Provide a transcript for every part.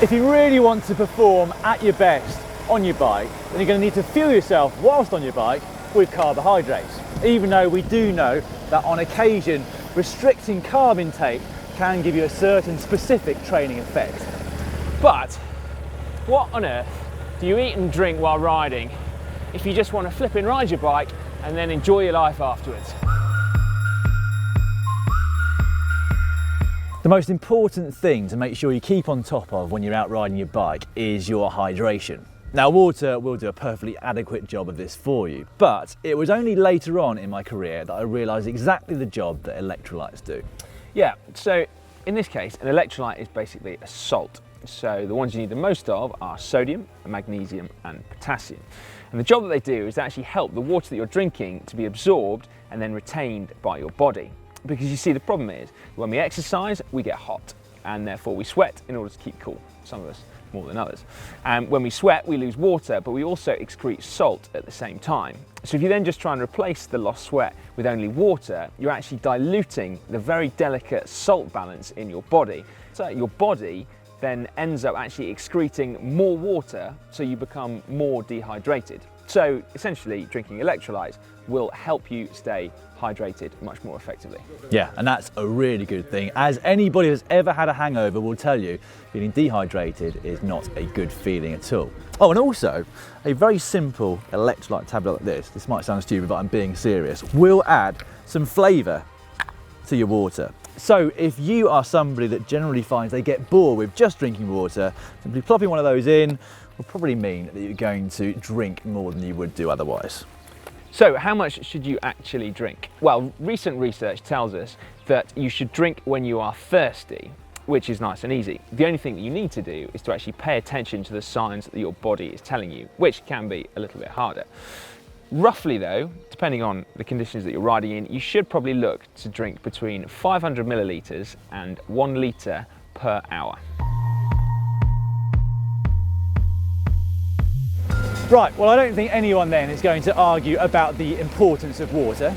If you really want to perform at your best on your bike, then you're going to need to fuel yourself whilst on your bike with carbohydrates. Even though we do know that on occasion, restricting carb intake can give you a certain specific training effect. But what on earth do you eat and drink while riding if you just want to flip and ride your bike and then enjoy your life afterwards? The most important thing to make sure you keep on top of when you're out riding your bike is your hydration. Now, water will do a perfectly adequate job of this for you, but it was only later on in my career that I realised exactly the job that electrolytes do. Yeah, so in this case, an electrolyte is basically a salt. So the ones you need the most of are sodium, magnesium and potassium. And the job that they do is to actually help the water that you're drinking to be absorbed and then retained by your body. Because you see, the problem is when we exercise, we get hot and therefore we sweat in order to keep cool. Some of us more than others. And when we sweat, we lose water, but we also excrete salt at the same time. So if you then just try and replace the lost sweat with only water, you're actually diluting the very delicate salt balance in your body. So your body then ends up actually excreting more water, so you become more dehydrated. So essentially, drinking electrolytes will help you stay hydrated much more effectively. Yeah, and that's a really good thing. As anybody who's ever had a hangover will tell you, feeling dehydrated is not a good feeling at all. Oh, and also, a very simple electrolyte tablet like this might sound stupid, but I'm being serious, will add some flavour to your water. So if you are somebody that generally finds they get bored with just drinking water, simply plopping one of those in will probably mean that you're going to drink more than you would do otherwise. So how much should you actually drink? Well, recent research tells us that you should drink when you are thirsty, which is nice and easy. The only thing that you need to do is to actually pay attention to the signs that your body is telling you, which can be a little bit harder. Roughly though, depending on the conditions that you're riding in, you should probably look to drink between 500 millilitres and 1 litre per hour. Right, well, I don't think anyone then is going to argue about the importance of water,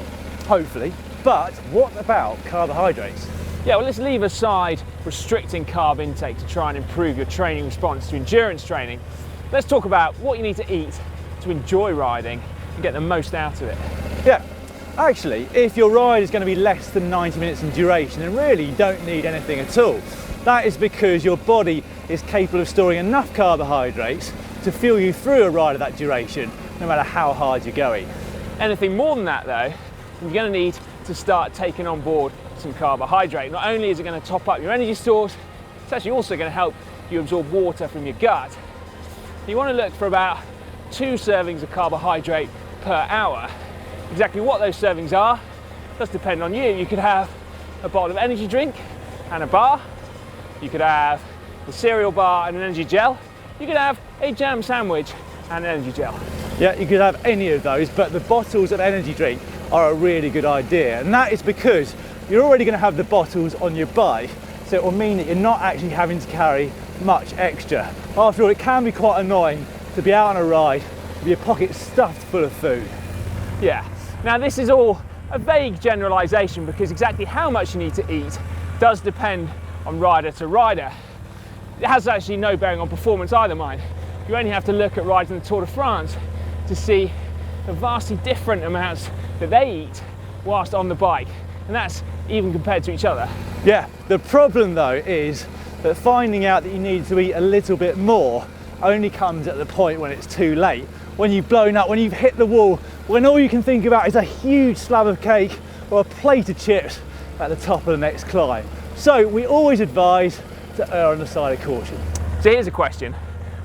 hopefully, but what about carbohydrates? Yeah, well, let's leave aside restricting carb intake to try and improve your training response to endurance training. Let's talk about what you need to eat to enjoy riding and get the most out of it. Yeah, actually, if your ride is going to be less than 90 minutes in duration, then really you don't need anything at all. That is because your body is capable of storing enough carbohydrates to fuel you through a ride of that duration, no matter how hard you're going. Anything more than that though, you're going to need to start taking on board some carbohydrate. Not only is it going to top up your energy stores, it's actually also going to help you absorb water from your gut. You want to look for about 2 servings of carbohydrate per hour. Exactly what those servings are does depend on you. You could have a bottle of energy drink and a bar. You could have a cereal bar and an energy gel. You could have a jam sandwich and an energy gel. Yeah, you could have any of those, but the bottles of energy drink are a really good idea. And that is because you're already going to have the bottles on your bike, so it will mean that you're not actually having to carry much extra. After all, it can be quite annoying to be out on a ride with your pockets stuffed full of food. Yeah, now this is all a vague generalisation because exactly how much you need to eat does depend on rider to rider. It has actually no bearing on performance either, mind. You only have to look at riders in the Tour de France to see the vastly different amounts that they eat whilst on the bike, and that's even compared to each other. Yeah, the problem though is that finding out that you need to eat a little bit more only comes at the point when it's too late, when you've blown up, when you've hit the wall, when all you can think about is a huge slab of cake or a plate of chips at the top of the next climb. So we always advise to err on the side of caution. So here's a question.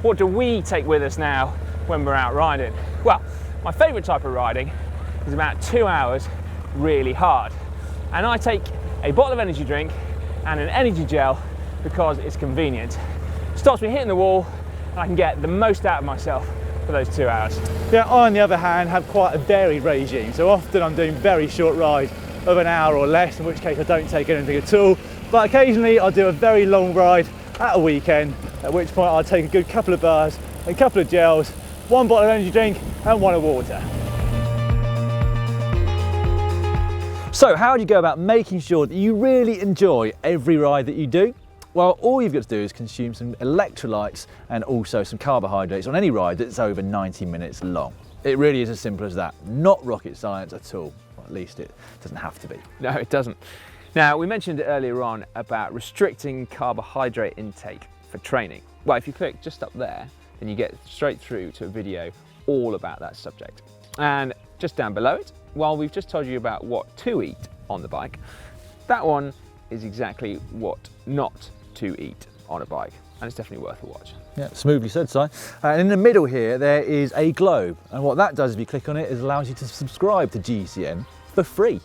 What do we take with us now when we're out riding? Well, my favourite type of riding is about 2 hours really hard. And I take a bottle of energy drink and an energy gel because it's convenient. It stops me hitting the wall and I can get the most out of myself for those 2 hours. Yeah, I on the other hand have quite a varied regime. So often I'm doing very short rides of an hour or less, in which case I don't take anything at all. But occasionally I'll do a very long ride at a weekend, at which point I'll take a good couple of bars, a couple of gels, 1 bottle of energy drink and 1 of water. So how do you go about making sure that you really enjoy every ride that you do? Well, all you've got to do is consume some electrolytes and also some carbohydrates on any ride that's over 90 minutes long. It really is as simple as that. Not rocket science at all. Or at least it doesn't have to be. No, it doesn't. Now, we mentioned earlier on about restricting carbohydrate intake for training. Well, if you click just up there, then you get straight through to a video all about that subject. And just down below it, while we've just told you about what to eat on the bike, that one is exactly what not to eat on a bike, and it's definitely worth a watch. Yeah, smoothly said, Si. And in the middle here, there is a globe, and what that does if you click on it is allows you to subscribe to GCN for free.